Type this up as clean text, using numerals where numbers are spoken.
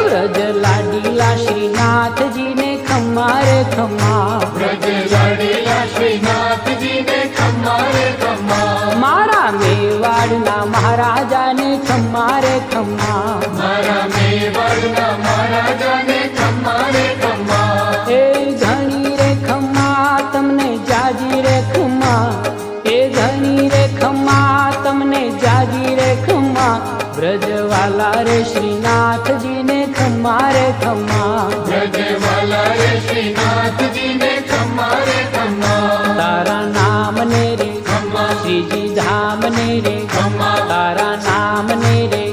વ્રજ લાડીલા શ્રીનાથજી ને ખમ્મા રે ખમ્મા, વ્રજ લાડીલા શ્રીનાથજી ને ખમ્મા રે ખમ્મા, મારા મેવાડના મહારાજાને ખમ્મા રે ખમ્મા, મારા મેવાડના મહારાજાને ખમ્મા રે ખમ્મા, એ ધણી રે ખમ્મા તમને જાજી રે ખમ્મા, એ ધણી રે ખમ્મા તમને જાજી રે ખમ્મા, વ્રજવાલા રે શ્રીનાથજી ને ખમ્મા રે ખમ્મા, વ્રજવાલા રે શ્રીનાથજી ને ખમ્મા રે ખમ્મા, તારા નામ ને રે ખમ્મા, શ્રીજી ધામ ને રે ખમ્મા, તારા નામ ને રે